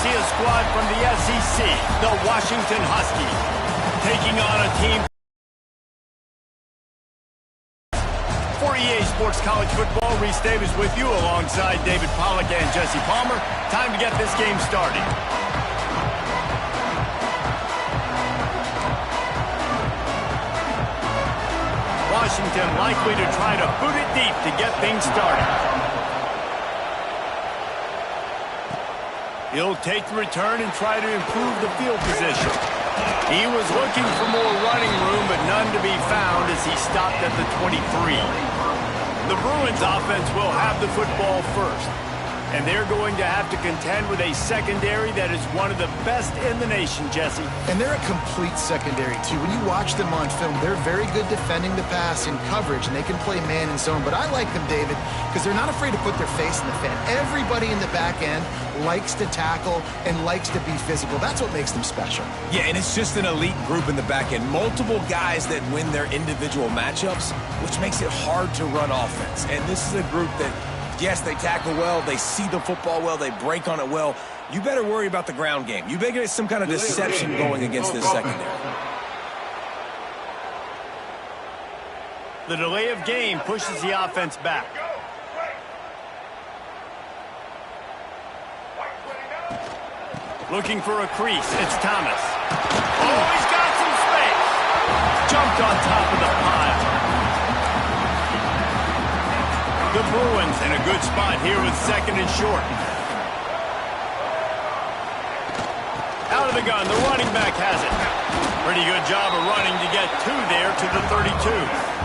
see a squad from the SEC, the Washington Huskies, taking on a team for EA Sports College Football. Reese Davis with you alongside David Pollack and Jesse Palmer. Time to get this game started. Washington likely to try to boot it deep to get things started. He'll take the return and try to improve the field position. He was looking for more running room, but none to be found as he stopped at the 23. The Bruins offense will have the football first, and they're going to have to contend with a secondary that is one of the best in the nation, Jesse. And they're a complete secondary, too. When you watch them on film, they're very good defending the pass in coverage, and they can play man and zone. But I like them, David, because they're not afraid to put their face in the fan. Everybody in the back end likes to tackle and likes to be physical. That's what makes them special. Yeah, and it's just an elite group in the back end. Multiple guys that win their individual matchups, which makes it hard to run offense. And this is a group that, yes, they tackle well, they see the football well, they break on it well. You better worry about the ground game. You better get some kind of deception going against this secondary. The delay of game pushes the offense back. Looking for a crease, it's Thomas. Oh, he's got some space. Jumped on top of the pile. The Bruins in a good spot here with second and short. Out of the gun, the running back has it. Pretty good job of running to get there to the 32.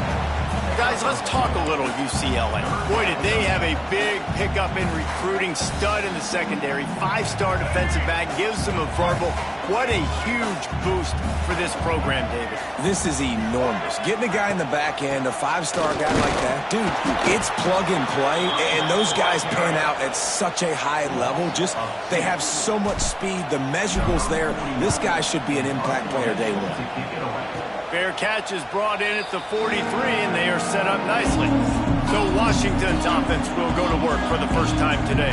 Guys, let's talk a little UCLA. Boy, did they have a big pickup in recruiting. Stud in the secondary. 5-star defensive back. Gives them a verbal. What a huge boost for this program, David. This is enormous. Getting a guy in the back end, a 5-star guy like that, dude, it's plug and play, and those guys pan out at such a high level. Just, they have so much speed. The measurables there. This guy should be an impact player day one. Fair catch is brought in at the 43, and they are set up nicely. So Washington's offense will go to work for the first time today.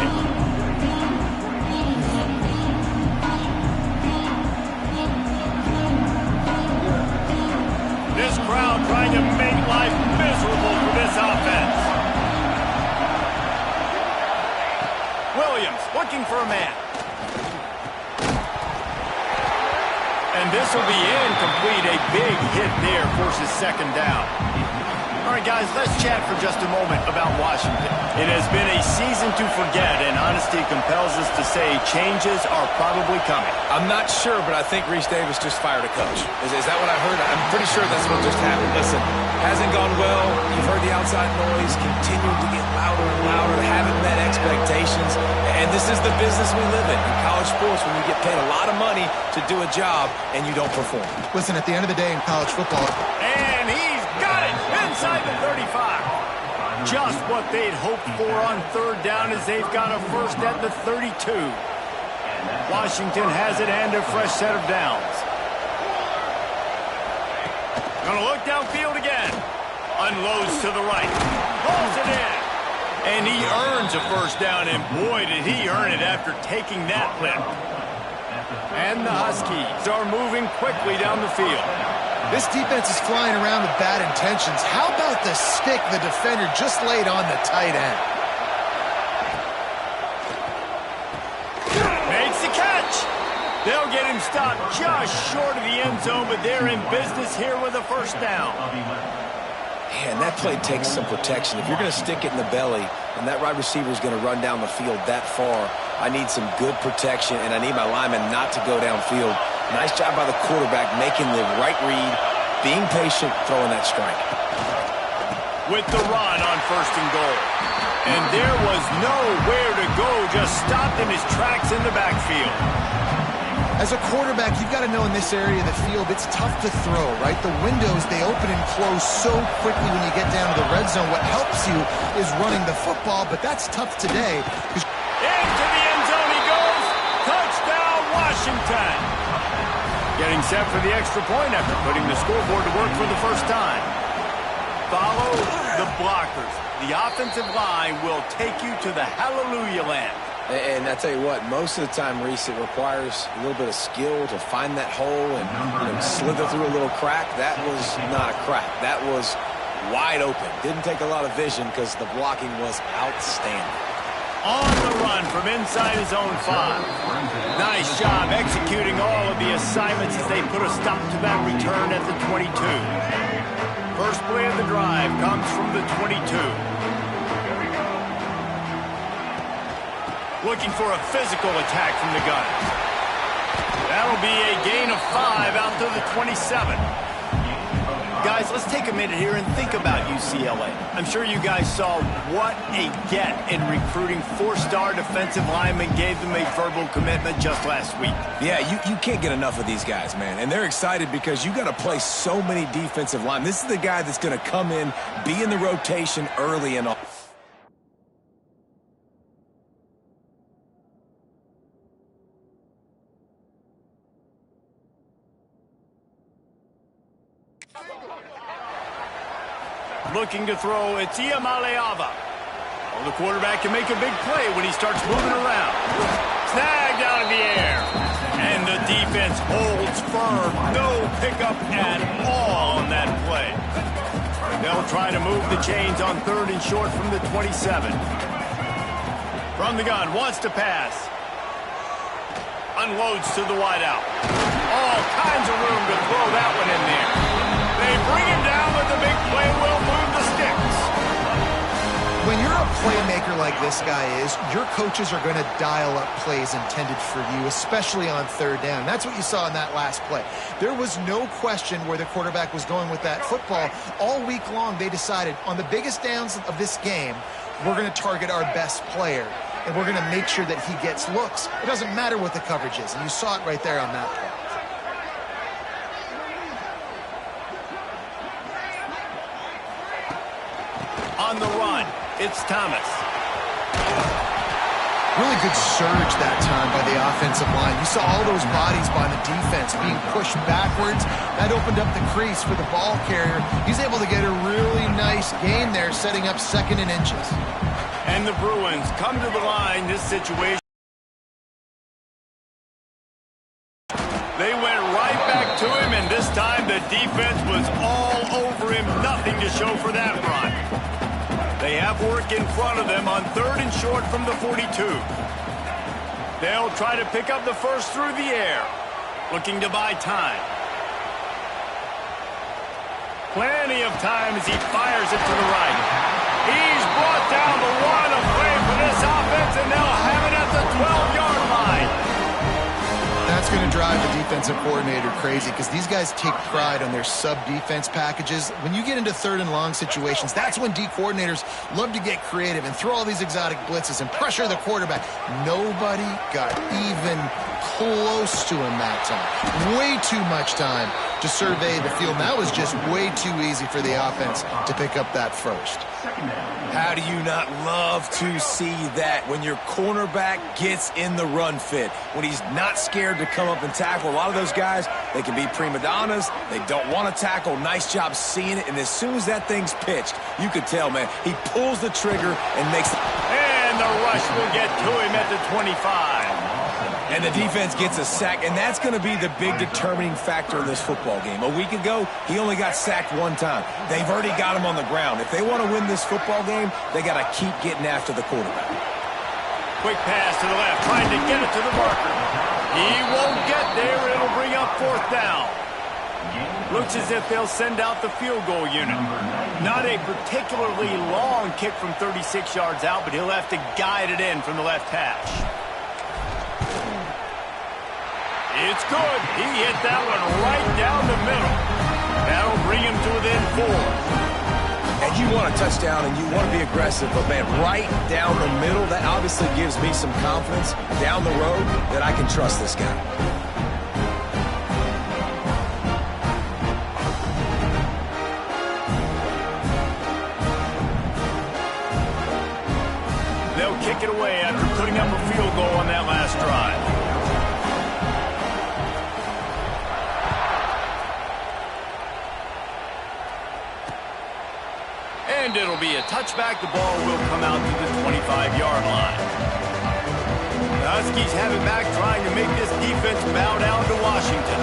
This crowd trying to make life miserable for this offense. Williams looking for a man. And this will be incomplete. A big hit there forces second down. All right, guys, let's chat for just a moment about Washington. It has been a season to forget, and honesty compels us to say changes are probably coming. I'm not sure, but I think Reese Davis just fired a coach. Is that what I heard? I'm pretty sure that's what just happened. Listen, hasn't gone well. You've heard the outside noise, continuing to get louder and louder, haven't met expectations. And this is the business we live in college sports, when you get paid a lot of money to do a job and you don't perform. Listen, at the end of the day in college football... And he's got it inside the 35. Just what they'd hoped for on third down as they've got a first at the 32. Washington has it and a fresh set of downs. Gonna look downfield again. Unloads to the right. Pulls it in. And he earns a first down, and boy, did he earn it after taking that lip. And the Huskies are moving quickly down the field. This defense is flying around with bad intentions. How about the stick the defender just laid on the tight end? Makes the catch. They'll get him stopped just short of the end zone, but they're in business here with a first down. Man, that play takes some protection. If you're going to stick it in the belly and that wide receiver is going to run down the field that far, I need some good protection, and I need my lineman not to go downfield. Nice job by the quarterback making the right read, being patient, throwing that strike. With the run on first and goal. And there was nowhere to go, just stopped in his tracks in the backfield. As a quarterback, you've got to know in this area of the field, it's tough to throw, right? The windows, they open and close so quickly when you get down to the red zone. What helps you is running the football, but that's tough today. Into the end zone he goes. Touchdown, Washington. Getting set for the extra point after putting the scoreboard to work for the first time. Follow the blockers. The offensive line will take you to the hallelujah land. And I tell you what, most of the time, Reese, it requires a little bit of skill to find that hole and slither through a little crack. That was not a crack. That was wide open. Didn't take a lot of vision because the blocking was outstanding. On the run from inside his own 5. Nice job executing all of the assignments as they put a stop to that return at the 22. First play of the drive comes from the 22. Looking for a physical attack from the gun. That'll be a gain of 5 out to the 27. Guys, let's take a minute here and think about UCLA. I'm sure you guys saw what a get in recruiting 4-star defensive linemen gave them a verbal commitment just last week. Yeah, you can't get enough of these guys, man. And they're excited because you got to play so many defensive linemen. This is the guy that's going to come in, be in the rotation early and all. Looking to throw, it's Iamaleava. Oh, the quarterback can make a big play when he starts moving around. Snagged out of the air. And the defense holds firm. No pickup at all on that play. They'll try to move the chains on 3rd and short from the 27. From the gun, wants to pass. Unloads to the wideout. All kinds of room to throw that one in there. They bring him down with the big play. Will move the sticks. When you're a playmaker like this guy is, your coaches are going to dial up plays intended for you, especially on 3rd down. That's what you saw in that last play. There was no question where the quarterback was going with that football. All week long, they decided on the biggest downs of this game, we're going to target our best player, and we're going to make sure that he gets looks. It doesn't matter what the coverage is, and you saw it right there on that play. On the run, it's Thomas. Really good surge that time by the offensive line. You saw all those bodies by the defense being pushed backwards. That opened up the crease for the ball carrier. He's able to get a really nice gain there, setting up 2nd and inches. And the Bruins come to the line this situation. They went right back to him, and this time the defense was all over him. Nothing to show for that run. They have work in front of them on 3rd and short from the 42. They'll try to pick up the first through the air, looking to buy time. Plenty of time as he fires it to the right. He's brought down the one of play for this offense, and they'll have it at the 12-yard line. That's going to drive the defensive coordinator crazy because these guys take pride on their sub-defense packages. When you get into 3rd and long situations, that's when D coordinators love to get creative and throw all these exotic blitzes and pressure the quarterback. Nobody got even close to him that time. Way too much time to survey the field. That was just way too easy for the offense to pick up that first. How do you not love to see that when your cornerback gets in the run fit, when he's not scared to come up and tackle? A lot of those guys, they can be prima donnas. They don't want to tackle. Nice job seeing it. And as soon as that thing's pitched, you could tell, man, he pulls the trigger and makes it. And the rush will get to him at the 25. And the defense gets a sack, and that's going to be the big determining factor in this football game. A week ago, he only got sacked 1 time. They've already got him on the ground. If they want to win this football game, they got to keep getting after the quarterback. Quick pass to the left, trying to get it to the marker. He won't get there. It'll bring up 4th down. Looks as if they'll send out the field goal unit. Not a particularly long kick from 36 yards out, but he'll have to guide it in from the left hash. It's good. He hit that one right down the middle. That'll bring him to within 4. And you want a touchdown and you want to be aggressive, but man, right down the middle, that obviously gives me some confidence down the road that I can trust this guy. They'll kick it away after putting up a field goal on that last drive. And it'll be a touchback. The ball will come out to the 25-yard line. The Huskies have it back, trying to make this defense bow down to Washington.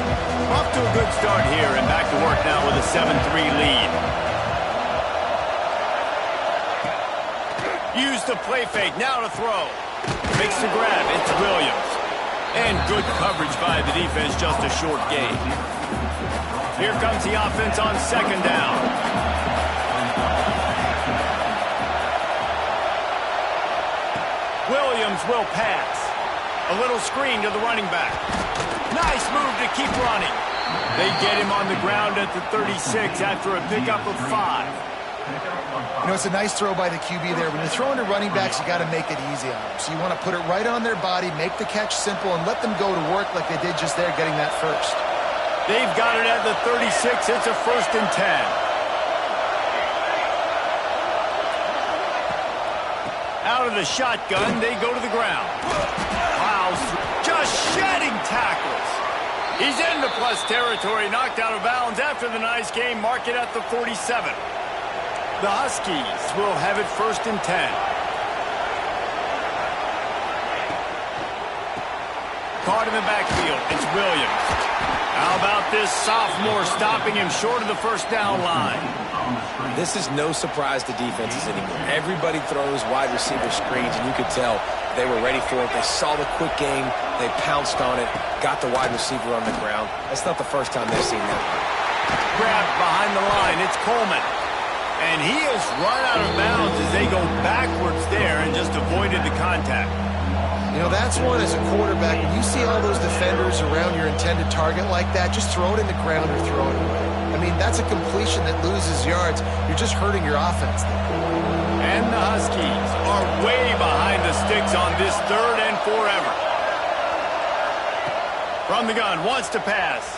Off to a good start here, and back to work now with a 7-3 lead. Use the play fake, now to throw. Makes the grab, it's Williams. And good coverage by the defense, just a short gain. Here comes the offense on second down. Williams will pass. A little screen to the running back. Nice move to keep running. They get him on the ground at the 36 after a pickup of 5. You know, it's a nice throw by the QB there. When you're throwing to running backs, you got to make it easy on them. So you want to put it right on their body, make the catch simple, and let them go to work like they did just there, getting that first. They've got it at the 36. It's a 1st and 10. Out of the shotgun, they go to the ground. Wow, just shedding tackles. He's into plus territory, knocked out of bounds after the nice game. Mark it at the 47. The Huskies will have it 1st and 10. Caught in the backfield. It's Williams. How about this sophomore stopping him short of the first down line? This is no surprise to defenses anymore. Everybody throws wide receiver screens, and you could tell they were ready for it. They saw the quick game. They pounced on it, got the wide receiver on the ground. That's not the first time they've seen that. Grabbed behind the line. It's Coleman. And he has run out of bounds as they go backwards there and just avoided the contact. You know, that's one as a quarterback. When you see all those defenders around your intended target like that, just throw it in the ground or throw it away. I mean, that's a completion that loses yards. You're just hurting your offense there. And the Huskies are way behind the sticks on this 3rd and forever. From the gun, wants to pass.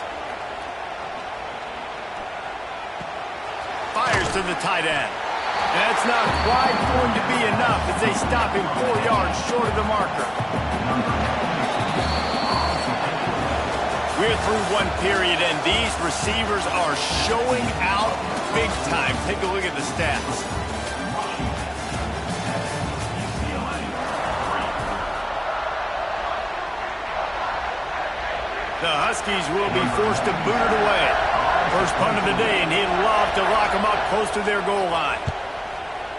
Fires to the tight end. And that's not quite going to be enough as they stop him 4 yards short of the marker. We're through one period, and these receivers are showing out big time. Take a look at the stats. The Huskies will be forced to boot it away. First punt of the day, and he'd love to lock them up close to their goal line.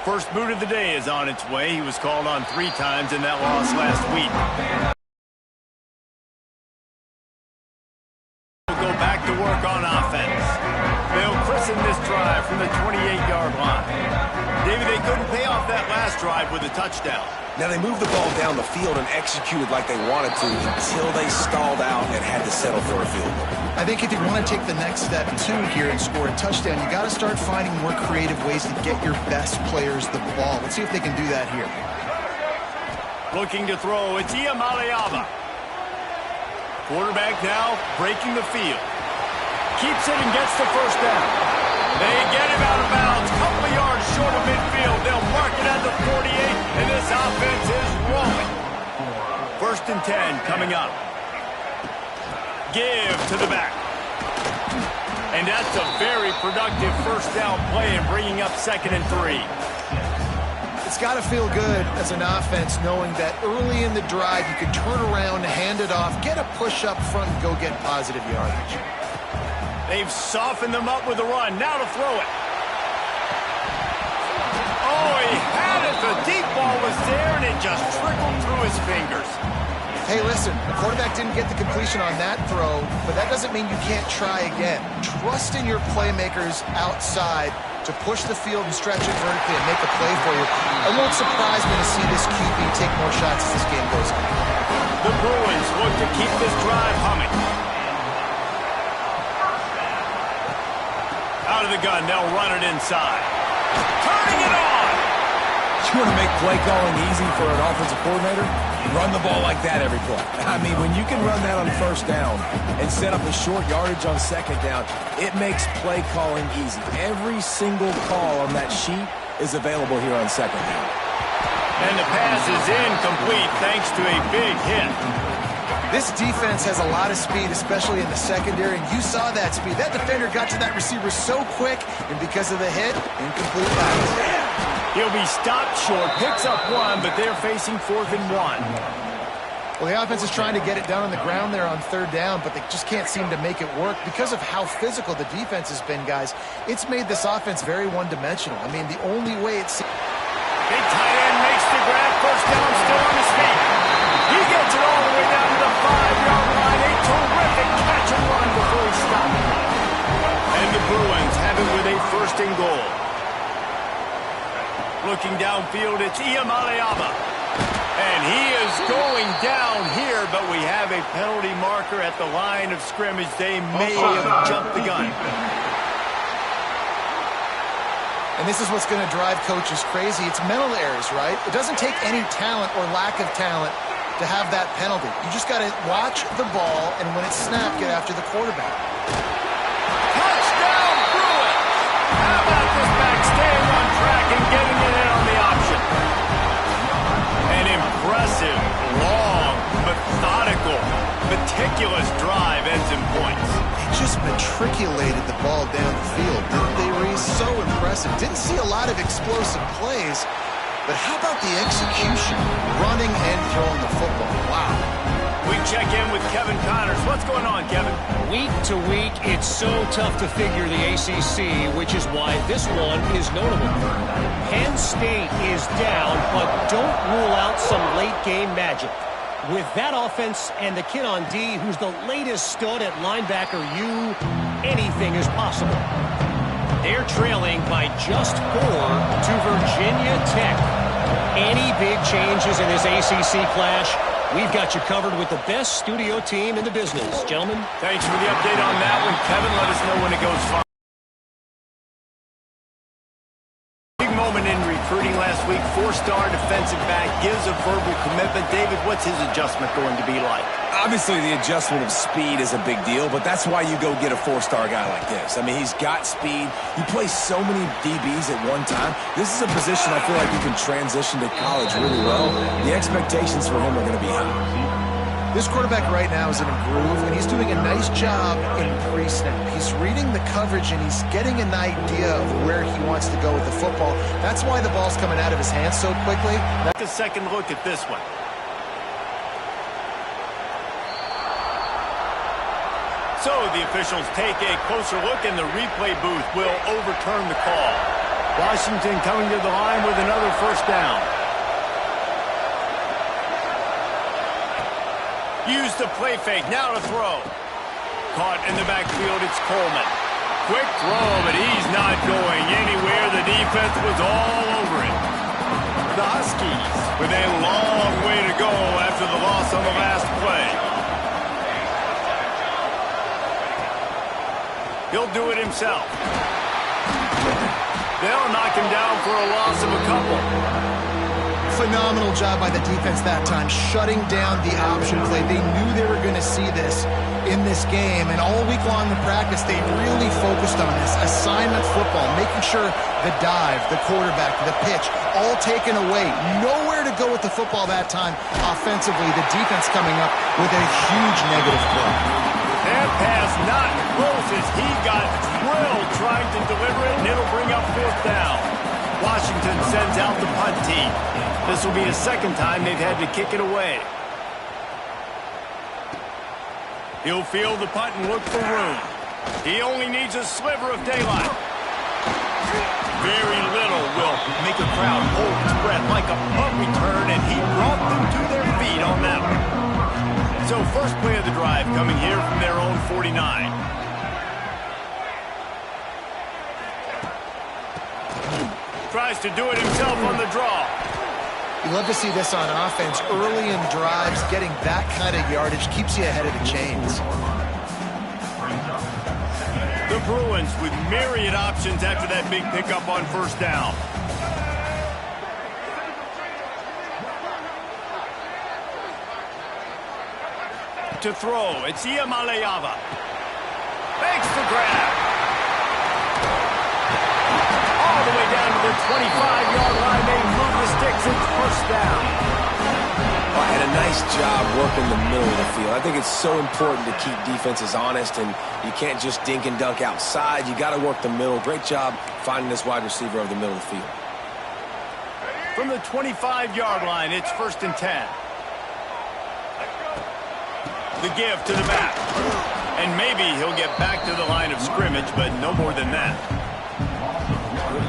First boot of the day is on its way. He was called on 3 times in that loss last week. We'll go back to work on offense. They'll christen this drive from the 28-yard line. David, they couldn't pay off that last drive with a touchdown. Now, they moved the ball down the field and executed like they wanted to until they stalled out and had to settle for a field goal. I think if you want to take the next step, too, here and score a touchdown, you got to start finding more creative ways to get your best players the ball. Let's see if they can do that here. Looking to throw, it's Iamaleava. Quarterback now breaking the field. Keeps it and gets the first down. They get him out of bounds, couple of yards short of midfield. They'll mark it at the 48, and this offense is rolling. 1st and 10 coming up. Give to the back. And that's a very productive first down play and bringing up 2nd and 3. It's got to feel good as an offense knowing that early in the drive you can turn around, hand it off, get a push up front, and go get positive yardage. They've softened them up with a run. Now to throw it. Oh, he had it. The deep ball was there, and it just trickled through his fingers. Hey, listen, the quarterback didn't get the completion on that throw, but that doesn't mean you can't try again. Trust in your playmakers outside to push the field and stretch it vertically and make a play for you. It won't surprise me to see this QB take more shots as this game goes on. The Bruins look to keep this drive humming. Out of the gun, they'll run it inside. Turning it on! You want to make play calling easy for an offensive coordinator? Run the ball like that every play. I mean, when you can run that on first down and set up a short yardage on second down, it makes play calling easy. Every single call on that sheet is available here on second down. And the pass is incomplete thanks to a big hit. This defense has a lot of speed, especially in the secondary, and you saw that speed. That defender got to that receiver so quick, and because of the hit, incomplete pass. He'll be stopped short, picks up 1, but they're facing 4th and 1. Well, the offense is trying to get it done on the ground there on third down, but they just can't seem to make it work because of how physical the defense has been, guys. It's made this offense very one-dimensional. I mean, the only way it's... Big tight end makes the grab. First down, still on his feet. He gets it all the way down to the 5-yard line. A terrific catch and run before he stopped. And the Bruins have it with a first and goal. Looking downfield, it's Iamaleava. And he is going down here, but we have a penalty marker at the line of scrimmage. They may have jumped the gun. And this is what's going to drive coaches crazy. It's mental errors, right? It doesn't take any talent or lack of talent to have that penalty. You just got to watch the ball, and when it's snapped, get after the quarterback. Touchdown, Bruins! How about this back staying on track and getting it in on the option? An impressive, long, methodical, meticulous drive ends in points. They just matriculated the ball down the field, didn't they, Reese? So impressive. Didn't see a lot of explosive plays, but how about the execution? Running and throwing the football. Wow. We check in with Kevin Connors. What's going on, Kevin? Week to week, it's so tough to figure the ACC, which is why this one is notable. Penn State is down, but don't rule out some late-game magic. With that offense and the kid on D, who's the latest stud at linebacker, anything is possible. They're trailing by just 4 to Virginia Tech. Any big changes in this ACC clash, we've got you covered with the best studio team in the business. Gentlemen. Thanks for the update on that one, Kevin. Let us know when it goes fine. Big moment in recruiting last week. 4-star defensive back gives a verbal commitment. David, what's his adjustment going to be like? Obviously, the adjustment of speed is a big deal, but that's why you go get a 4-star guy like this. I mean, he's got speed. He plays so many DBs at one time. This is a position I feel like you can transition to college really well. The expectations for him are going to be high. This quarterback right now is in a groove, and he's doing a nice job in pre-snap. He's reading the coverage, and he's getting an idea of where he wants to go with the football. That's why the ball's coming out of his hands so quickly. Take a second look at this one. So the officials take a closer look, and the replay booth will overturn the call. Washington coming to the line with another first down. Use the play fake, now to throw. Caught in the backfield, it's Coleman. Quick throw, but he's not going anywhere. The defense was all over it. The Huskies with a long way to go after the loss on the last play. He'll do it himself. They'll knock him down for a loss of a couple. Phenomenal job by the defense that time, shutting down the option play. They knew they were going to see this in this game, and all week long in practice, they really focused on this. Assignment football, making sure the dive, the quarterback, the pitch, all taken away. Nowhere to go with the football that time. Offensively, the defense coming up with a huge negative play. That pass not close as he got drilled trying to deliver it, and it'll bring up fourth down. Washington sends out the punt team. This will be the second time they've had to kick it away. He'll field the punt and look for room. He only needs a sliver of daylight. Very little will make a crowd hold its breath like a punt return, and he brought them to their feet on that one. So first play of the drive coming here from their own 49. Tries to do it himself on the draw. You love to see this on offense. Early in drives, getting that kind of yardage keeps you ahead of the chains. The Bruins with myriad options after that big pickup on first down. To throw, it's Iamaleava. Makes the grab. All the way down to the 25-yard line. They move the sticks. It's first down. Well, had a nice job working the middle of the field. I think it's so important to keep defenses honest, and you can't just dink and dunk outside. You got to work the middle. Great job finding this wide receiver over the middle of the field. From the 25-yard line, it's first and 10. The give to the back. And maybe he'll get back to the line of scrimmage, but no more than that.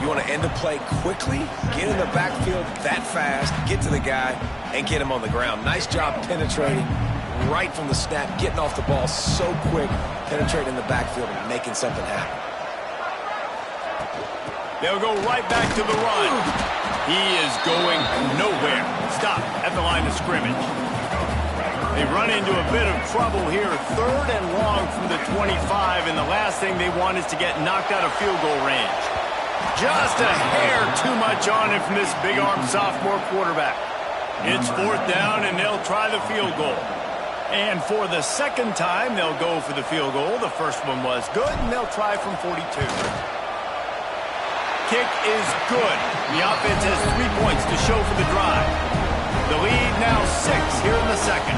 You want to end the play quickly, get in the backfield that fast, get to the guy, and get him on the ground. Nice job penetrating right from the snap, getting off the ball so quick, penetrating the backfield and making something happen. They'll go right back to the run. He is going nowhere. Stop at the line of scrimmage. They run into a bit of trouble here. 3rd and long from the 25, and the last thing they want is to get knocked out of field goal range. Just a hair too much on it from this big-arm sophomore quarterback. It's 4th down, and they'll try the field goal. And for the second time, they'll go for the field goal. The first one was good, and they'll try from 42. Kick is good. The offense has 3 points to show for the drive. The lead now 6 here in the second.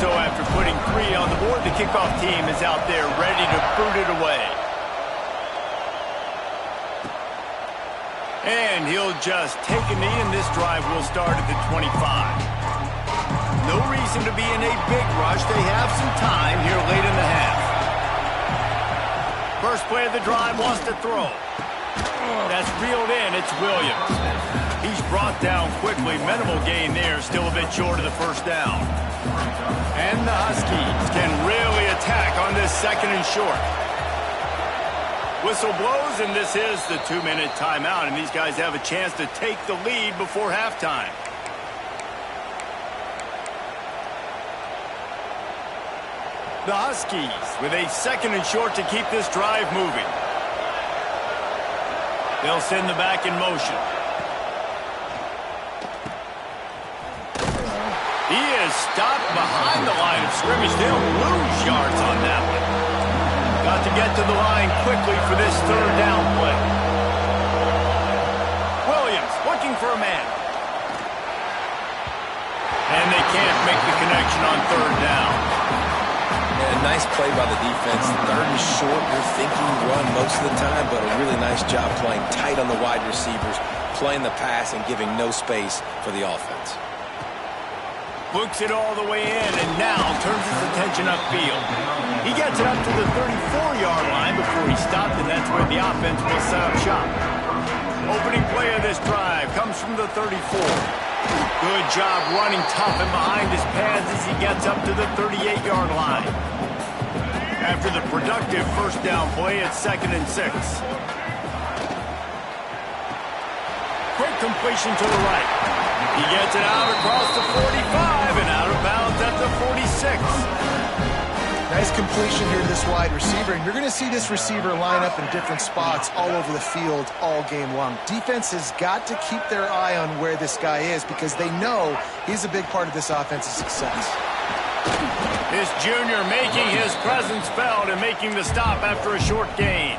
So after putting 3 on the board, the kickoff team is out there ready to boot it away. And he'll just take a knee, and this drive will start at the 25. No reason to be in a big rush. They have some time here late in the half. First play of the drive wants to throw. That's reeled in. It's Williams. He's brought down quickly. Minimal gain there. Still a bit short of the first down. And the Huskies can really attack on this 2nd and short. Whistle blows, and this is the 2-minute timeout. And these guys have a chance to take the lead before halftime. The Huskies with a 2nd and short to keep this drive moving. They'll send the back in motion. He is stopped behind the line of scrimmage. They'll lose yards on that one. Got to get to the line quickly for this 3rd down play. Williams looking for a man. And they can't make the connection on 3rd down. And a nice play by the defense. 3rd and short, you're thinking run most of the time, but a really nice job playing tight on the wide receivers, playing the pass and giving no space for the offense. Books it all the way in, and now turns his attention upfield. He gets it up to the 34-yard line before he stopped, and that's where the offense will set up shop. Opening play of this drive comes from the 34. Good job running tough and behind his pads as he gets up to the 38-yard line. After the productive first down play, it's 2nd and 6. Quick completion to the right. He gets it out across the 45 and out of bounds at the 46. Nice completion here to this wide receiver, and you're going to see this receiver line up in different spots all over the field all game long. Defense has got to keep their eye on where this guy is because they know he's a big part of this offense's success. This junior making his presence felt and making the stop after a short gain.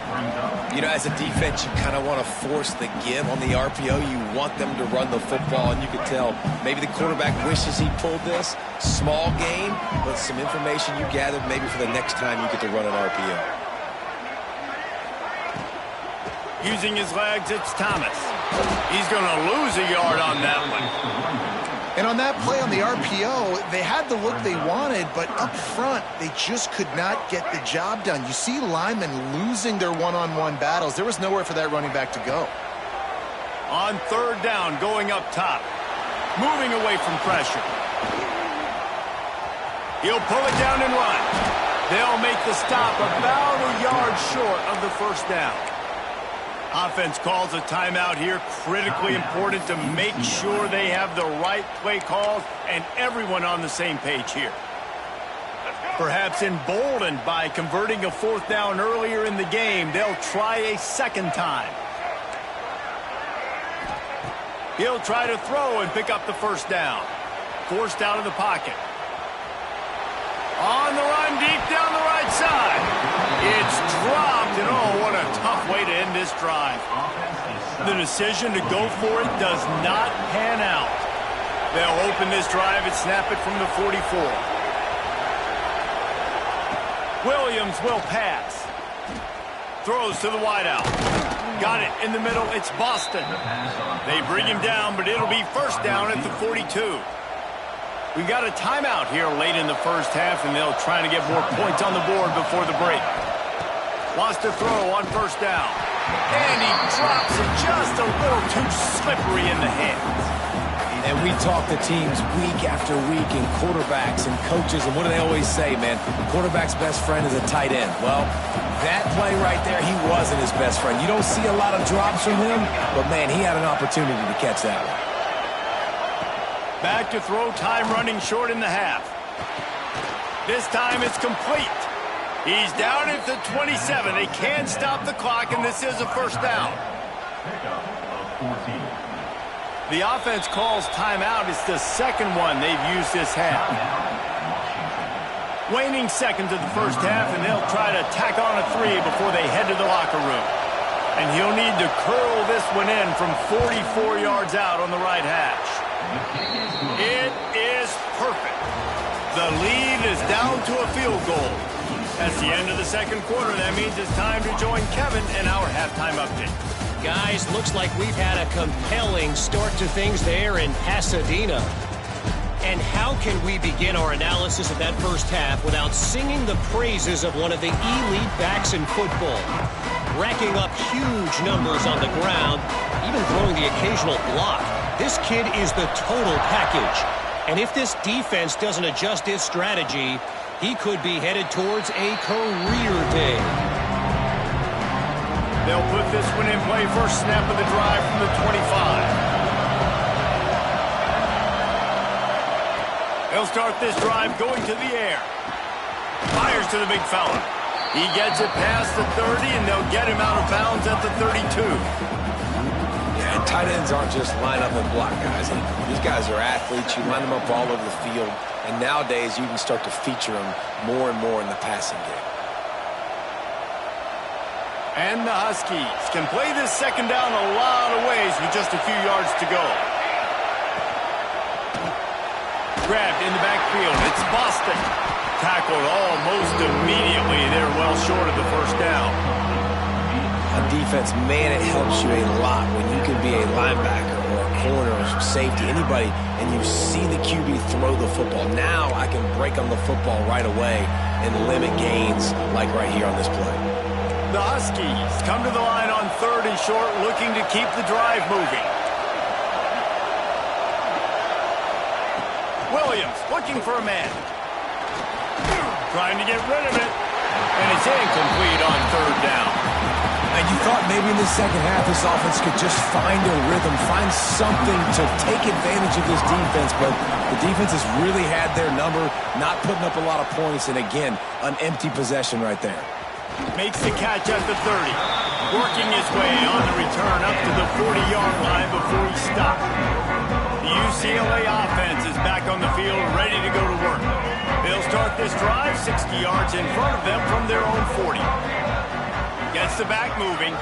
You know, as a defense, you kind of want to force the give on the RPO. You want them to run the football, and you can tell maybe the quarterback wishes he pulled this. Small gain, but some information you gathered maybe for the next time you get to run an RPO. Using his legs, it's Thomas. He's going to lose a yard on that one. And on that play on the RPO, they had the look they wanted, but up front, they just could not get the job done. You see linemen losing their one-on-one battles. There was nowhere for that running back to go. On 3rd down, going up top. Moving away from pressure. He'll pull it down and run. They'll make the stop about a yard short of the first down. Offense calls a timeout here. Critically important to make sure they have the right play calls and everyone on the same page here. Perhaps emboldened by converting a 4th down earlier in the game, they'll try a 2nd time. He'll try to throw and pick up the first down. Forced out of the pocket. On the run, deep down the right side. It's dropped, and oh, what a tough way to end this drive. The decision to go for it does not pan out. They'll open this drive and snap it from the 44. Williams will pass. Throws to the wideout. Got it in the middle. It's Boston. They bring him down, but it'll be first down at the 42. We've got a timeout here late in the first half, and they'll try to get more points on the board before the break. Wants to throw on first down. And he drops it just a little too slippery in the hands. And we talk to teams week after week and quarterbacks and coaches, and what do they always say, man? The quarterback's best friend is a tight end. Well, that play right there, he wasn't his best friend. You don't see a lot of drops from him, but, man, he had an opportunity to catch that one. Back to throw, time running short in the half. This time it's complete. He's down at the 27. They can't stop the clock, and this is a first down. The offense calls timeout. It's the second one they've used this half. Waning seconds of the first half, and they'll try to tack on a 3 before they head to the locker room. And he'll need to curl this one in from 44 yards out on the right hash. It is perfect. The lead is down to a field goal. That's the end of the second quarter. That means it's time to join Kevin in our halftime update. Guys, looks like we've had a compelling start to things there in Pasadena. And how can we begin our analysis of that first half without singing the praises of one of the elite backs in football? Racking up huge numbers on the ground, even throwing the occasional block. This kid is the total package. And if this defense doesn't adjust its strategy, he could be headed towards a career day. They'll put this one in play first snap of the drive from the 25. They'll start this drive going to the air. Fires to the big fella. He gets it past the 30, and they'll get him out of bounds at the 32. Yeah, and tight ends aren't just line up and block guys. These guys are athletes. You line them up all over the field. And nowadays, you can start to feature them more and more in the passing game. And the Huskies can play this second down a lot of ways with just a few yards to go. Grabbed in the backfield. It's Boston. Tackled almost immediately. They're well short of the first down. On defense, man, it helps you a lot when you can be a linebacker or a corner or safety, anybody, and you see the QB throw the football. Now I can break on the football right away and limit gains like right here on this play. The Huskies come to the line on 3rd and short, looking to keep the drive moving. Williams looking for a man. Trying to get rid of it. And it's incomplete on 3rd down. And you thought maybe in the second half this offense could just find a rhythm, find something to take advantage of this defense, but the defense has really had their number, not putting up a lot of points, and again, an empty possession right there. Makes the catch at the 30. Working his way on the return up to the 40-yard line before he stopped. The UCLA offense is back on the field, ready to go to work. They'll start this drive 60 yards in front of them from their own 40. Gets the back moving.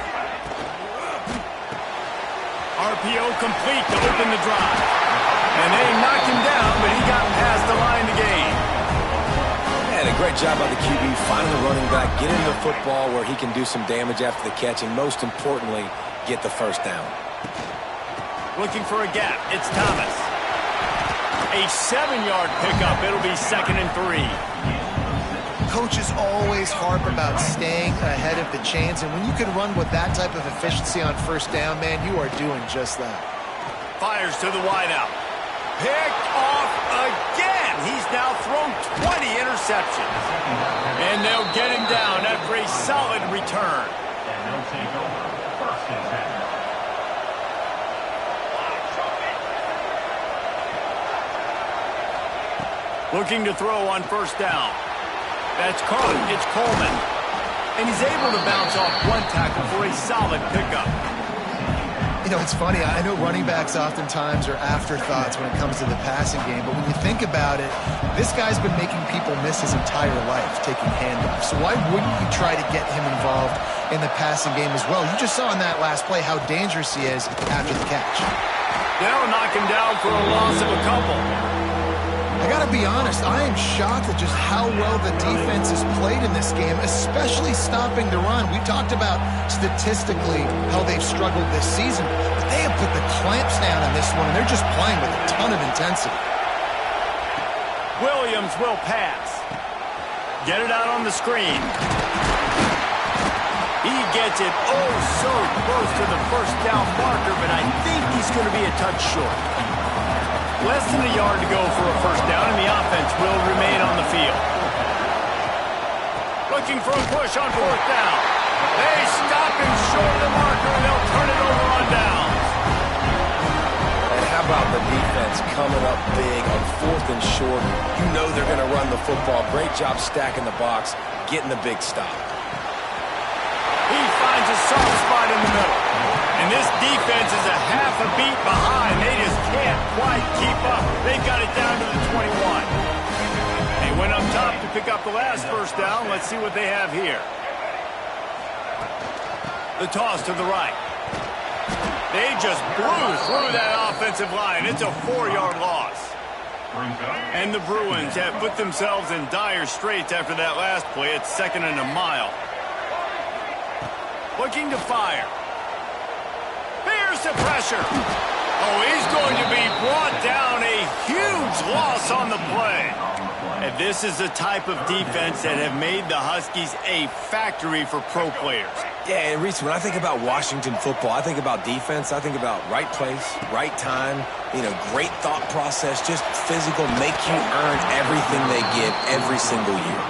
RPO complete to open the drive. And they knocked him down, but he got past the line to gain. And a great job by the QB, finding the running back, getting the football where he can do some damage after the catch, and most importantly, get the first down. Looking for a gap. It's Thomas. A 7-yard pickup. It'll be 2nd and 3. Coaches always harp about staying ahead of the chains, and when you can run with that type of efficiency on first down, man, you are doing just that. Fires to the wideout. Picked off again. He's now thrown 20 interceptions. And they'll get him down after a solid return. And they'll take over 1st and 10. Looking to throw on first down. That's caught. It's Coleman. And he's able to bounce off one tackle for a solid pickup. You know, it's funny. I know running backs oftentimes are afterthoughts when it comes to the passing game, but when you think about it, this guy's been making people miss his entire life taking handoffs. So why wouldn't you try to get him involved in the passing game as well? You just saw in that last play how dangerous he is after the catch. They'll knock him down for a loss of a couple. I gotta be honest, I am shocked at just how well the defense has played in this game, especially stopping the run. We talked about statistically how they've struggled this season, but they have put the clamps down in this one, and they're just playing with a ton of intensity. Williams will pass. Get it out on the screen. He gets it oh so close to the first down marker, but I think he's going to be a touch short. Less than a yard to go for a first down, and the offense will remain on the field. Looking for a push on fourth down. They stop him short of the marker, and they'll turn it over on downs. And how about the defense coming up big on fourth and short? You know they're going to run the football. Great job stacking the box, getting the big stop. He finds a soft spot in the middle. And this defense is a half a beat behind. They just can't quite keep up. They got it down to the 21. They went up top to pick up the last first down. Let's see what they have here. The toss to the right. They just blew through that offensive line. It's a 4-yard loss. And the Bruins have put themselves in dire straits after that last play. It's 2nd and a mile. Looking to fire. Fears the pressure. Oh, he's going to be brought down. A huge loss on the play. And this is the type of defense that have made the Huskies a factory for pro players. Yeah, and Reese, when I think about Washington football, I think about defense. I think about right place, right time, great thought process, just physical, make you earn everything they give every single year.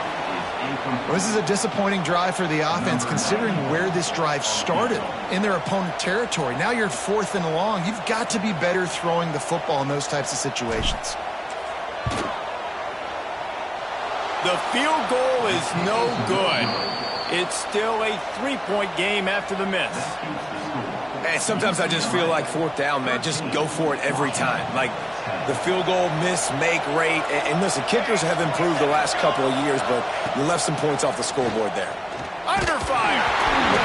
Well, this is a disappointing drive for the offense, considering where this drive started in their opponent territory. Now you're 4th and long. You've got to be better throwing the football in those types of situations. The field goal is no good. It's still a 3-point game after the miss. And sometimes I just feel like 4th down, man. Just go for it every time. Like the field goal miss, make rate. And listen, kickers have improved the last couple of years, but you left some points off the scoreboard there. Under fire.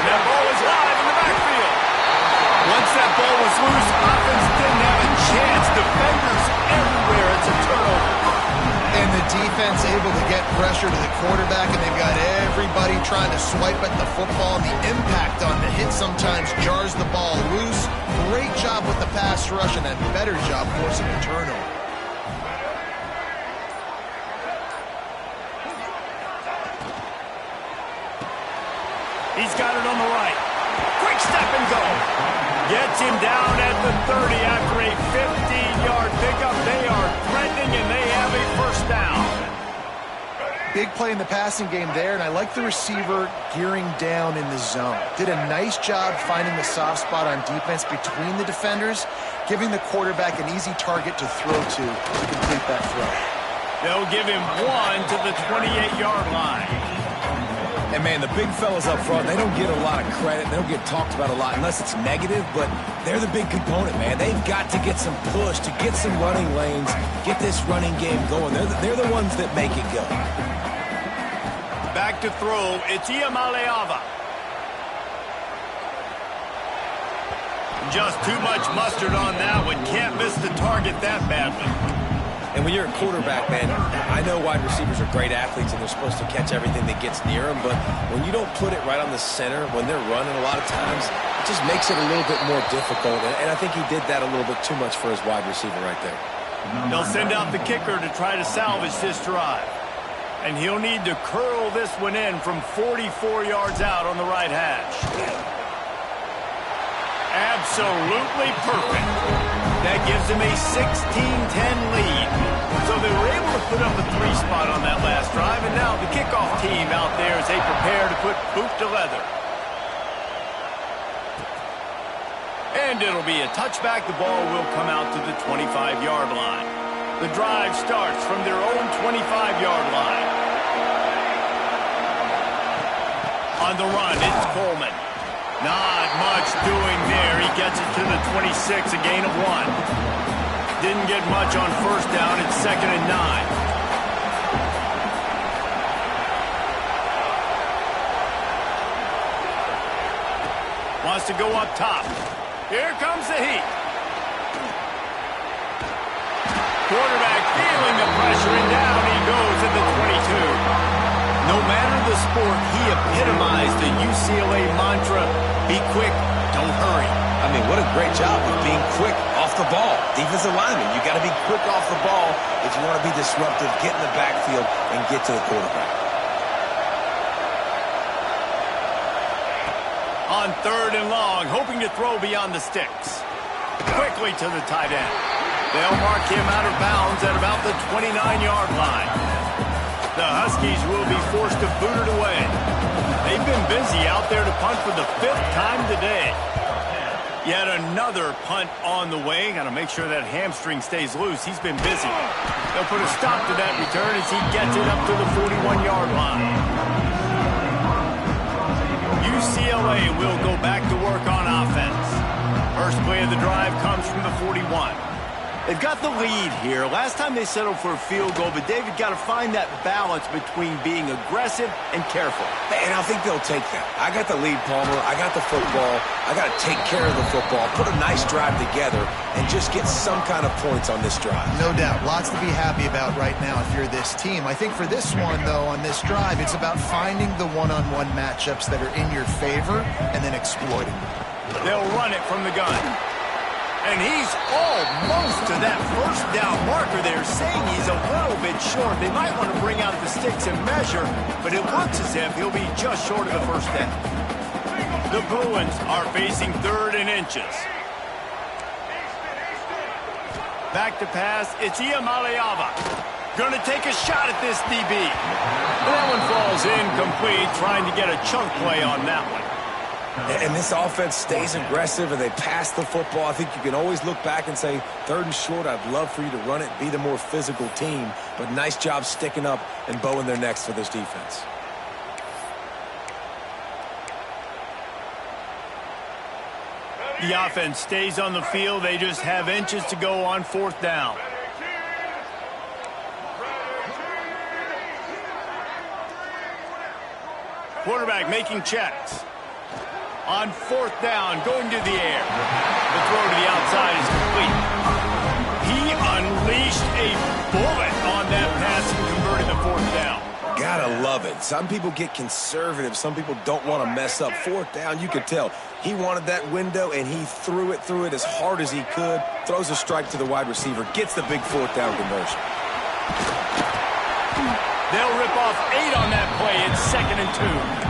That ball is live in the backfield. Once that ball was loose, offense didn't have a chance. Defenders everywhere. It's a turnover. And the defense able to get pressure to the quarterback, and they've got everybody trying to swipe at the football. And the impact on the hit sometimes jars the ball loose. Great job with the pass rush, and a better job forcing a turnover. He's got it on the right. Quick step and go. Gets him down at the 30 after a 15-yard pickup. They are threatening, and they have a first down. Big play in the passing game there, and I like the receiver gearing down in the zone. Did a nice job finding the soft spot on defense between the defenders, giving the quarterback an easy target to throw to complete that throw. They'll give him 1 to the 28-yard line. And, man, the big fellas up front, they don't get a lot of credit. They don't get talked about a lot unless it's negative, but they're the big component, man. They've got to get some push, to get some running lanes, get this running game going. They're the ones that make it go. Back to throw, it's Iamaleava. Just too much mustard on that one. Can't miss the target that badly. And when you're a quarterback, man, I know wide receivers are great athletes and they're supposed to catch everything that gets near them, but when you don't put it right on the center, when they're running a lot of times, it just makes it a little bit more difficult. And I think he did that a little bit too much for his wide receiver right there. They'll send out the kicker to try to salvage this drive. And he'll need to curl this one in from 44 yards out on the right hash. Absolutely perfect. That gives him a 16-10 lead. So they were able to put up a 3 spot on that last drive, and now the kickoff team out there as they prepare to put boot to leather. And it'll be a touchback. The ball will come out to the 25-yard line. The drive starts from their own 25-yard line. On the run, it's Coleman. Not much doing there. He gets it to the 26, a gain of 1. Didn't get much on first down. It's 2nd and 9. Wants to go up top. Here comes the heat. Quarterback feeling the pressure, and down he goes at the 22. No matter the sport, he epitomized the UCLA mantra, be quick, don't hurry. I mean, what a great job of being quick off off the ball. Defensive lineman, you got to be quick off the ball if you want to be disruptive, get in the backfield, and get to the quarterback. On 3rd and long, hoping to throw beyond the sticks. Quickly to the tight end. They'll mark him out of bounds at about the 29-yard line. The Huskies will be forced to boot it away. They've been busy out there to punt for the 5th time today. Yet another punt on the way. Got to make sure that hamstring stays loose. He's been busy. They'll put a stop to that return as he gets it up to the 41-yard line. UCLA will go back to work on offense. First play of the drive comes from the 41. They've got the lead here. Last time they settled for a field goal, but David got to find that balance between being aggressive and careful. And I think they'll take that. I got the lead, Palmer. I got the football. I got to take care of the football, put a nice drive together, and just get some kind of points on this drive. No doubt. Lots to be happy about right now if you're this team. I think for this one, though, on this drive, it's about finding the one-on-one matchups that are in your favor and then exploiting them. They'll run it from the gun. And he's almost to that first down marker there, saying he's a little bit short. They might want to bring out the sticks and measure, but it looks as if he'll be just short of the first down. The Bruins are facing 3rd and inches. Back to pass, it's Iamaleava. Going to take a shot at this DB. That one falls incomplete, trying to get a chunk play on that one. And this offense stays aggressive and they pass the football. I think you can always look back and say, 3rd and short, I'd love for you to run it, be the more physical team. But nice job sticking up and bowing their necks for this defense. The offense stays on the field. They just have inches to go on 4th down. Quarterback making checks. On 4th down, going to the air. The throw to the outside is complete. He unleashed a bullet on that pass and converted the 4th down. Gotta love it. Some people get conservative. Some people don't want to mess up. 4th down, you could tell. He wanted that window, and he threw it as hard as he could. Throws a strike to the wide receiver. Gets the big 4th down conversion. They'll rip off 8 on that play. It's 2nd and 2.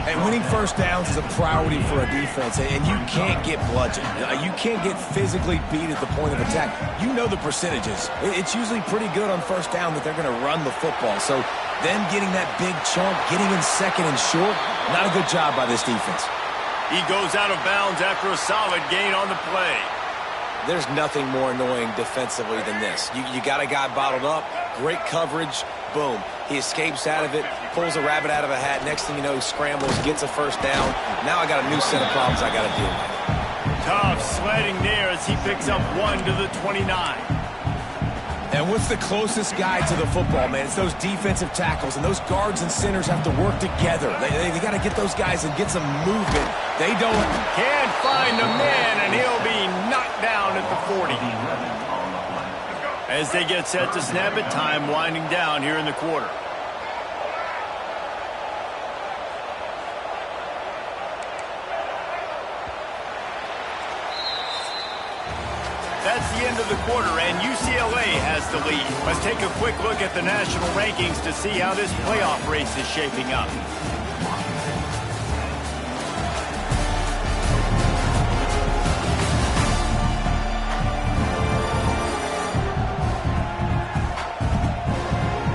And winning first downs is a priority for a defense, and you can't get bludgeoned. You can't get physically beat at the point of attack. You know the percentages. It's usually pretty good on first down that they're going to run the football. So them getting that big chunk, getting in 2nd and short, not a good job by this defense. He goes out of bounds after a solid gain on the play. There's nothing more annoying defensively than this. You got a guy bottled up, great coverage, boom. He escapes out of it, pulls a rabbit out of a hat. Next thing you know, he scrambles, gets a first down. Now I got a new set of problems I got to deal with. Tough sledding there as he picks up 1 to the 29. And what's the closest guy to the football, man? It's those defensive tackles, and those guards and centers have to work together. They got to get those guys and get some movement. They don't. Can't find the man, and he'll be knocked down at the 40. As they get set to snap it, time winding down here in the quarter. That's the end of the quarter, and UCLA has the lead. Let's take a quick look at the national rankings to see how this playoff race is shaping up.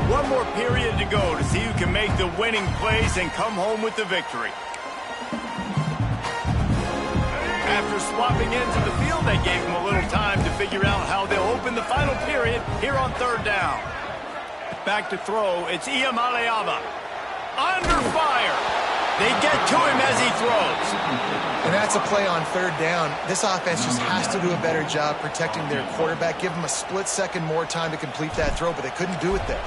One more period to go to see who can make the winning plays and come home with the victory. After swapping into the field, they gave him a little time to figure out how they'll open the final period here on 3rd down. Back to throw, it's Iamaleava. Under fire. They get to him as he throws. And that's a play on 3rd down. This offense just has to do a better job protecting their quarterback. Give him a split second more time to complete that throw, but they couldn't do it there.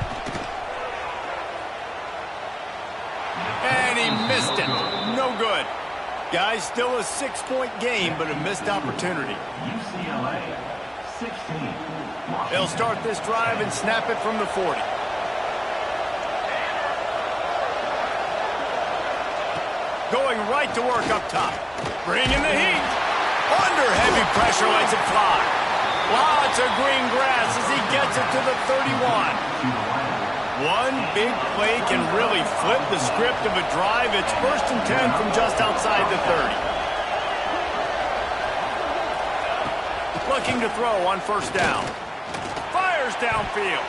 And he missed it. No good. Guys, still a 6-point game, but a missed opportunity. UCLA, 16. They'll start this drive and snap it from the 40. Going right to work up top. Bringing the heat. Under heavy pressure, lets it fly. Lots of green grass as he gets it to the 31. One big play can really flip the script of a drive. It's 1st and 10 from just outside the 30. Looking to throw on 1st down. Fires downfield.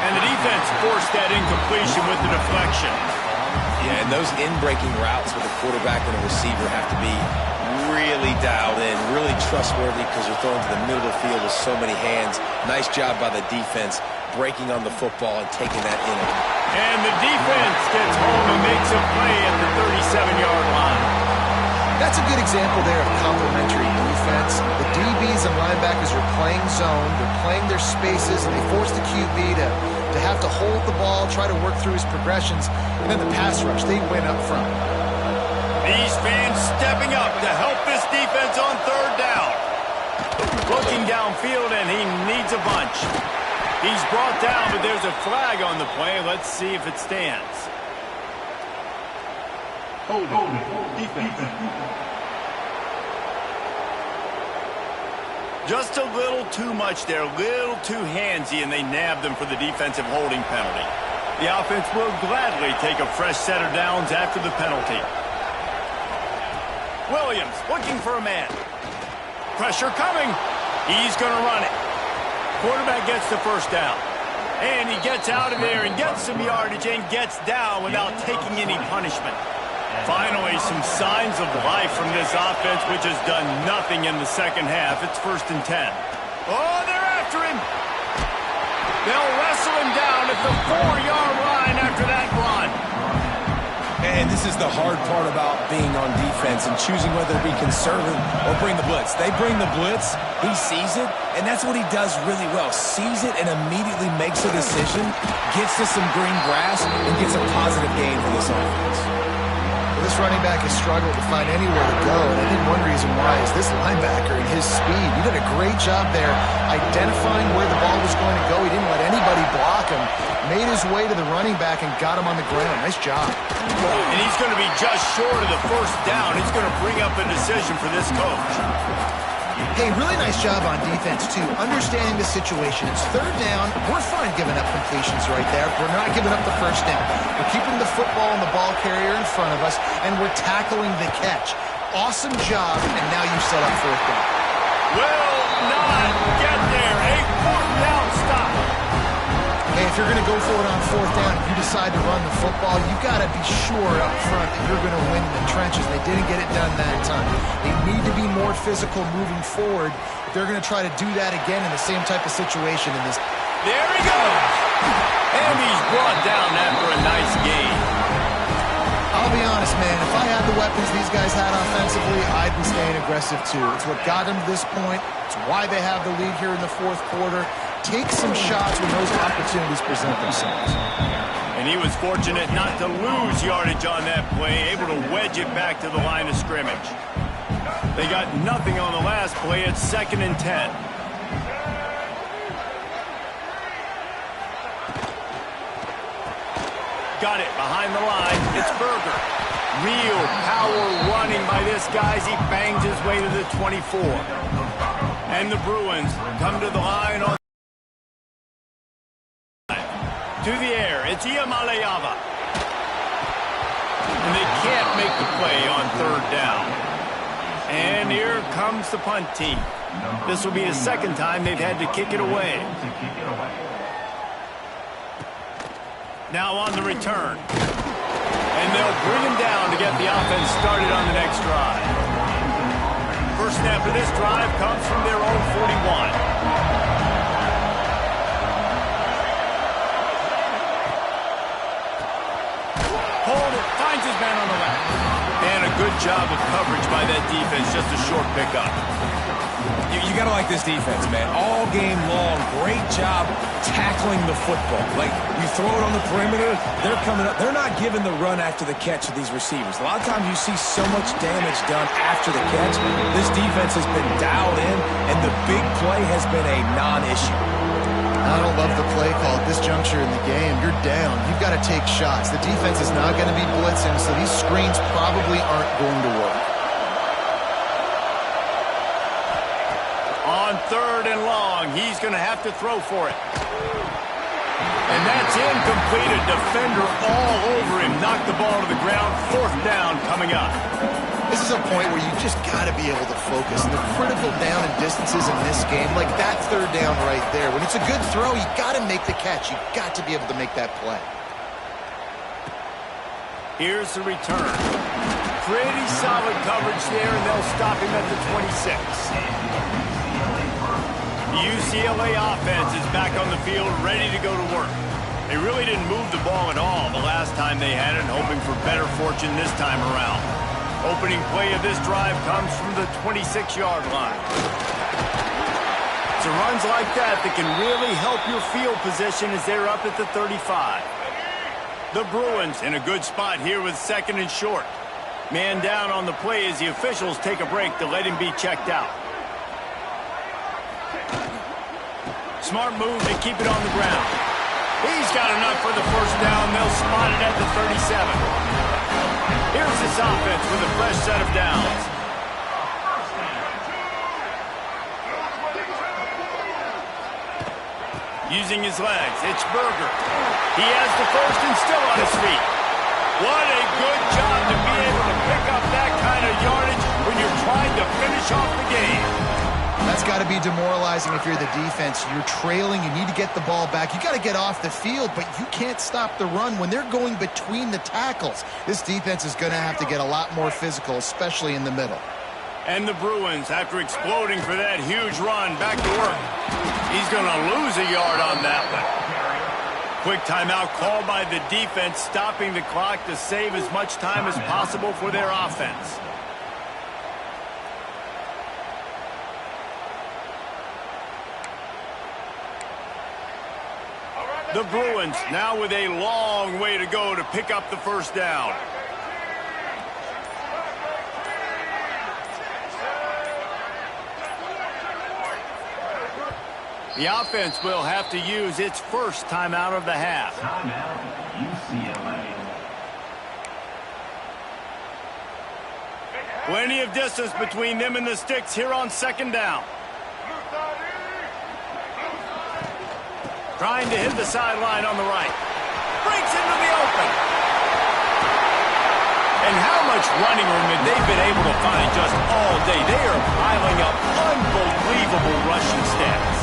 And the defense forced that incompletion with the deflection. Yeah, and those in-breaking routes with a quarterback and a receiver have to be really dialed in, really trustworthy because you're throwing to the middle of the field with so many hands. Nice job by the defense breaking on the football and taking that in. And the defense gets home and makes a play at the 37-yard line. That's a good example there of complementary defense. The DBs and linebackers are playing zone, they're playing their spaces, and they force the QB to have to hold the ball, try to work through his progressions, and then the pass rush, they win up front. These fans stepping up to help this defense on 3rd down. Looking downfield, and he needs a bunch. He's brought down, but there's a flag on the play. Let's see if it stands. Just a little too much there, a little too handsy, and they nabbed them for the defensive holding penalty. The offense will gladly take a fresh set of downs after the penalty. Williams looking for a man. Pressure coming. He's going to run it. Quarterback gets the 1st down. And he gets out of there and gets some yardage and gets down without taking any punishment. Finally, some signs of life from this offense, which has done nothing in the 2nd half. It's 1st and 10. Oh, they're after him. They'll wrestle him down at the 4-yard line after that run. And this is the hard part about being on defense and choosing whether to be conservative or bring the blitz. They bring the blitz, he sees it, and that's what he does really well. Sees it and immediately makes a decision, gets to some green grass, and gets a positive gain for this offense. This running back has struggled to find anywhere to go, and I think one reason why is this linebacker and his speed. He did a great job there identifying where the ball was going to go. He didn't let anybody block him. Made his way to the running back and got him on the ground. Nice job. And he's going to be just short of the 1st down. He's going to bring up a decision for this coach. Hey, really nice job on defense, too. Understanding the situation. It's 3rd down. We're fine giving up completions right there. We're not giving up the 1st down. We're keeping the football and the ball carrier in front of us, and we're tackling the catch. Awesome job, and now you set up 4th down. Will not get there. A 4th down stop. Hey, if you're going to go for it on 4th down, if you decide to run the football, you got to be sure up front that you're going to win in the trenches. They didn't get it done that time. They need to be more physical moving forward. They're going to try to do that again in the same type of situation in this. There he goes. And he's brought down after a nice gain. I'll be honest, man. If I had the weapons these guys had offensively, I'd be staying aggressive too. It's what got them to this point. It's why they have the lead here in the 4th quarter. Take some shots when those opportunities present themselves. And he was fortunate not to lose yardage on that play, able to wedge it back to the line of scrimmage. They got nothing on the last play. It's 2nd and 10. Got it behind the line. It's Berger. Real power running by this guy as he bangs his way to the 24. And the Bruins come to the line on to the air. It's Iamaleava. And they can't make the play on 3rd down. And here comes the punt team. This will be the 2nd time they've had to kick it away. Now on the return. And they'll bring him down to get the offense started on the next drive. First snap of this drive comes from their own 41. Hold it, finds his man on the left. And a good job of coverage by that defense, just a short pickup. You got to like this defense, man. All game long, great job tackling the football. Like, you throw it on the perimeter, they're coming up. They're not giving the run after the catch to these receivers. A lot of times you see so much damage done after the catch. This defense has been dialed in, and the big play has been a non-issue. I don't love the play call at this juncture in the game. You're down. You've got to take shots. The defense is not going to be blitzing, so these screens probably aren't going to work. 3rd and long. He's going to have to throw for it. And that's incomplete. A defender all over him. Knocked the ball to the ground. 4th down coming up. This is a point where you just got to be able to focus. And the critical down and distances in this game, like that 3rd down right there. When it's a good throw, you got to make the catch. You got to be able to make that play. Here's the return. Pretty solid coverage there, and they'll stop him at the 26. The UCLA offense is back on the field, ready to go to work. They really didn't move the ball at all the last time they had it, hoping for better fortune this time around. Opening play of this drive comes from the 26-yard line. It's runs like that that can really help your field position as they're up at the 35. The Bruins in a good spot here with 2nd and short. Man down on the play as the officials take a break to let him be checked out. Smart move to keep it on the ground. He's got enough for the 1st down. They'll spot it at the 37. Here's this offense with a fresh set of downs. Using his legs, it's Berger. He has the 1st and still on his feet. What a good job to be able to pick up that kind of yardage when you're trying to finish off the game. That's got to be demoralizing if you're the defense. You're trailing. You need to get the ball back. You got to get off the field, but you can't stop the run when they're going between the tackles. This defense is going to have to get a lot more physical, especially in the middle. And the Bruins, after exploding for that huge run, back to work. He's going to lose a yard on that one. Quick timeout called by the defense, stopping the clock to save as much time as possible for their offense. The Bruins now with a long way to go to pick up the 1st down. The offense will have to use its 1st timeout of the half. Timeout, UCLA. Plenty of distance between them and the sticks here on 2nd down. Trying to hit the sideline on the right. Breaks into the open. And how much running room have they been able to find just all day? They are piling up unbelievable rushing stats.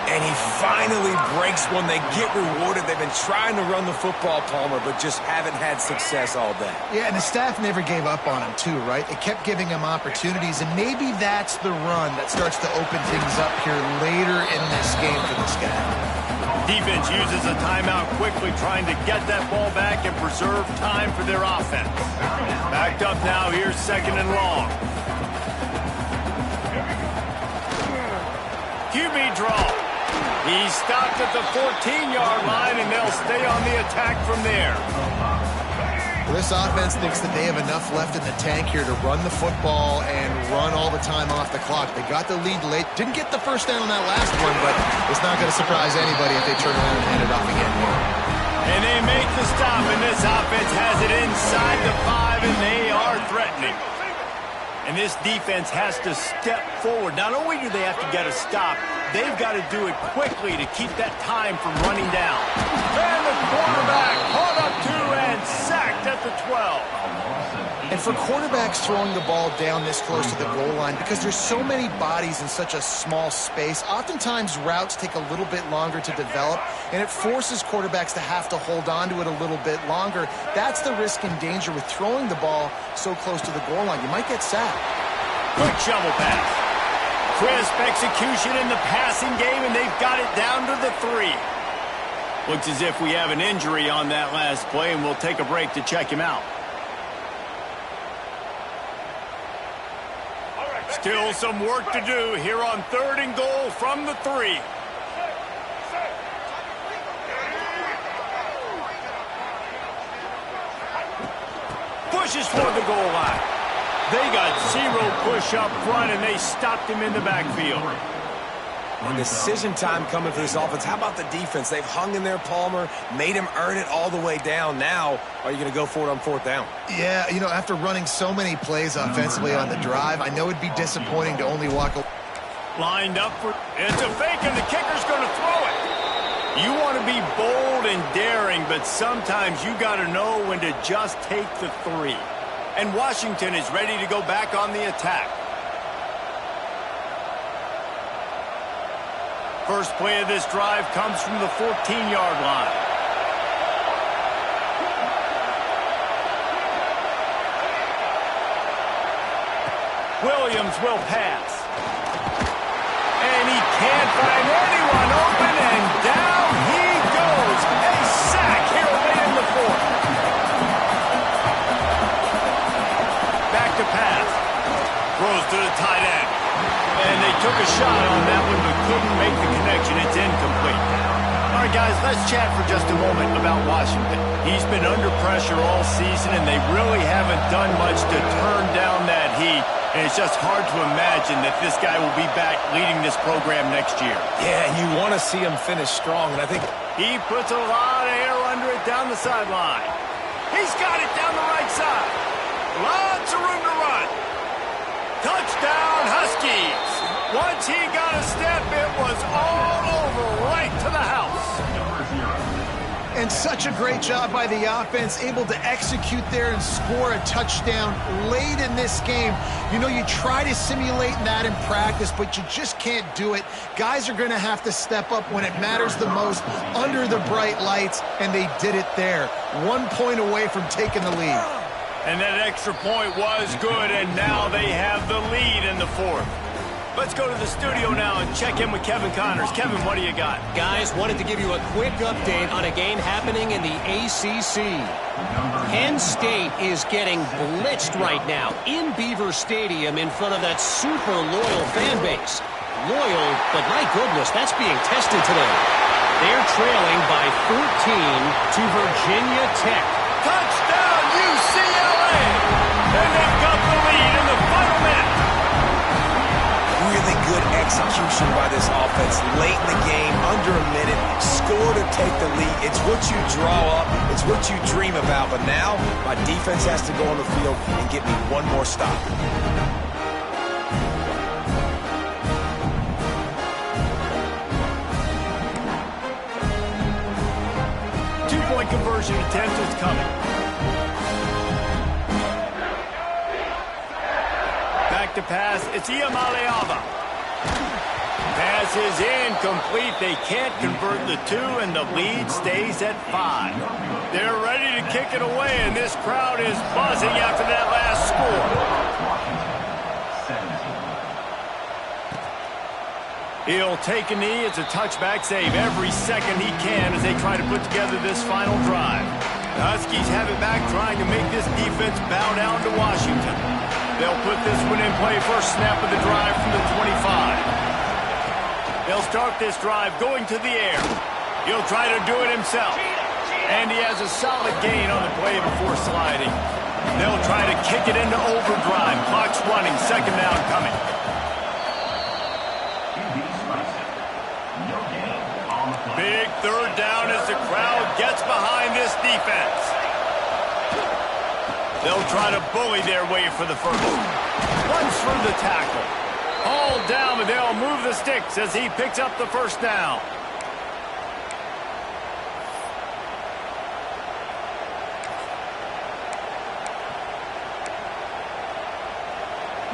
And he finally breaks one. They get rewarded. They've been trying to run the football, Palmer, but just haven't had success all day. Yeah, and the staff never gave up on him, too, right? They kept giving him opportunities, and maybe that's the run that starts to open things up here later in this game for this guy. Defense uses a timeout quickly, trying to get that ball back and preserve time for their offense. Backed up now, here's 2nd and long. QB draw. He's stopped at the 14-yard line, and they'll stay on the attack from there. Well, this offense thinks that they have enough left in the tank here to run the football and run all the time off the clock. They got the lead late. Didn't get the 1st down on that last one, but it's not going to surprise anybody if they turn around and hand it off again here. And they make the stop, and this offense has it inside the 5, and they are threatening. And this defense has to step forward. Not only do they have to get a stop, they've got to do it quickly to keep that time from running down. And the quarterback caught up to and sacked at the 12. And for quarterbacks throwing the ball down this close to the goal line, because there's so many bodies in such a small space, oftentimes routes take a little bit longer to develop, and it forces quarterbacks to have to hold on to it a little bit longer. That's the risk and danger with throwing the ball so close to the goal line. You might get sacked. Quick shovel pass. Crisp execution in the passing game, and they've got it down to the 3. Looks as if we have an injury on that last play, and we'll take a break to check him out. Still some work to do here on 3rd and goal from the 3. Pushes toward the goal line. They got 0 push up front, and they stopped him in the backfield. And decision time coming for this offense. How about the defense? They've hung in there, Palmer, made him earn it all the way down. Now, are you going to go for it on 4th down? Yeah, after running so many plays offensively on the drive, I know it'd be disappointing to only walk away. Lined up for... It's a fake, and the kicker's going to throw it. You want to be bold and daring, but sometimes you got to know when to just take the 3. And Washington is ready to go back on the attack. First play of this drive comes from the 14-yard line. Williams will pass. And he can't find anyone open, and down he goes. A sack here late in the 4th. Back to pass. Throws to the tight end. And they took a shot on that one, but couldn't make the connection. It's incomplete. All right, guys, let's chat for just a moment about Washington. He's been under pressure all season, and they really haven't done much to turn down that heat. And it's just hard to imagine that this guy will be back leading this program next year. Yeah, you want to see him finish strong, and I think he puts a lot of air under it down the sideline. He's got it down the right side. Lots of room to run. Touchdown, Huskies. Once he got a step, it was all over right to the house. And such a great job by the offense, able to execute there and score a touchdown late in this game. You know, you try to simulate that in practice, but you just can't do it. Guys are going to have to step up when it matters the most under the bright lights, and they did it there. 1 point away from taking the lead. And that extra point was good, and now they have the lead in the 4th. Let's go to the studio now and check in with Kevin Connors. Kevin, what do you got? Guys, wanted to give you a quick update on a game happening in the ACC. Penn State is getting blitzed right now in Beaver Stadium in front of that super loyal fan base. Loyal, but my goodness, that's being tested today. They're trailing by 14 to Virginia Tech. Touchdown, UCLA! And they've got the lead in the final minute. really good execution by this offense late in the game, under a minute, score to take the lead. It's what you draw up, it's what you dream about, but now my defense has to go on the field and get me one more stop. Two-point conversion attempt is coming. Back to pass, it's Iamaleava. Pass is incomplete. They can't convert the two, and the lead stays at 5. They're ready to kick it away, and this crowd is buzzing after that last score. He'll take a knee. It's a touchback save every second he can as they try to put together this final drive. The Huskies have it back, trying to make this defense bow down to Washington. They'll put this one in play, first snap of the drive from the 25. They'll start this drive going to the air. He'll try to do it himself. And he has a solid gain on the play before sliding. They'll try to kick it into overdrive. Clock's running, second down coming. Big third down as the crowd gets behind this defense. They'll try to bully their way for the first. Runs through the tackle. All down, but they'll move the sticks as he picks up the first down.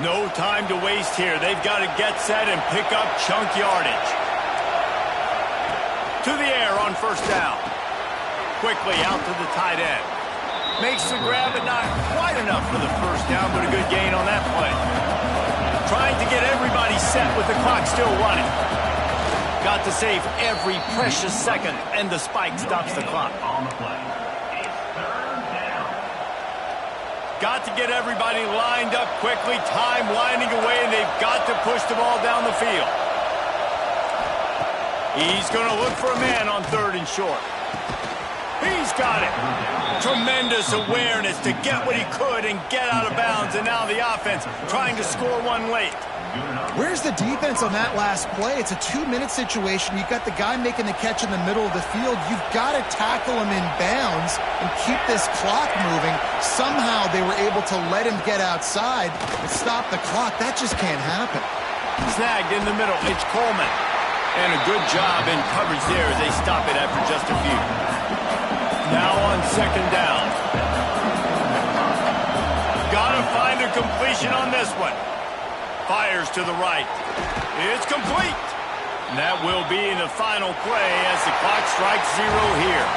No time to waste here. They've got to get set and pick up chunk yardage. To the air on first down. Quickly out to the tight end. Makes the grab, but not quite enough for the first down, but a good gain on that play. Trying to get everybody set with the clock still running. Got to save every precious second, and the spike stops the clock. Got to get everybody lined up quickly, time winding away, and they've got to push the ball down the field. He's going to look for a man on third and short. He's got it. Tremendous awareness to get what he could and get out of bounds, and now the offense trying to score one late. Where's the defense on that last play? It's a 2-minute situation. You've got the guy making the catch in the middle of the field. You've got to tackle him in bounds and keep this clock moving. Somehow they were able to let him get outside and stop the clock. That just can't happen. Snagged in the middle. It's Coleman. And a good job in coverage there as they stop it after just a few. Now on second down. Gotta find a completion on this one. Fires to the right. It's complete. And that will be the final play as the clock strikes 0 here.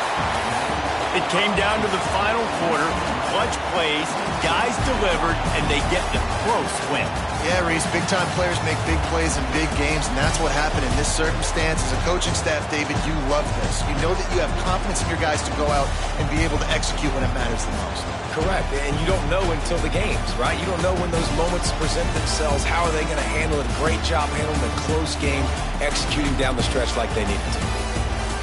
It came down to the final quarter. Clutch plays, guys delivered, and they get the close win. Yeah, Reese, big-time players make big plays in big games, and that's what happened in this circumstance. As a coaching staff, David, you love this. You know that you have confidence in your guys to go out and be able to execute when it matters the most. Correct, and you don't know until the games, right? You don't know when those moments present themselves. How are they going to handle it? Great job handling a close game, executing down the stretch like they needed to.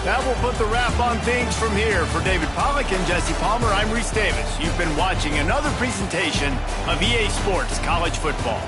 That will put the wrap on things from here. For David Pollack and Jesse Palmer, I'm Reese Davis. You've been watching another presentation of EA Sports College Football.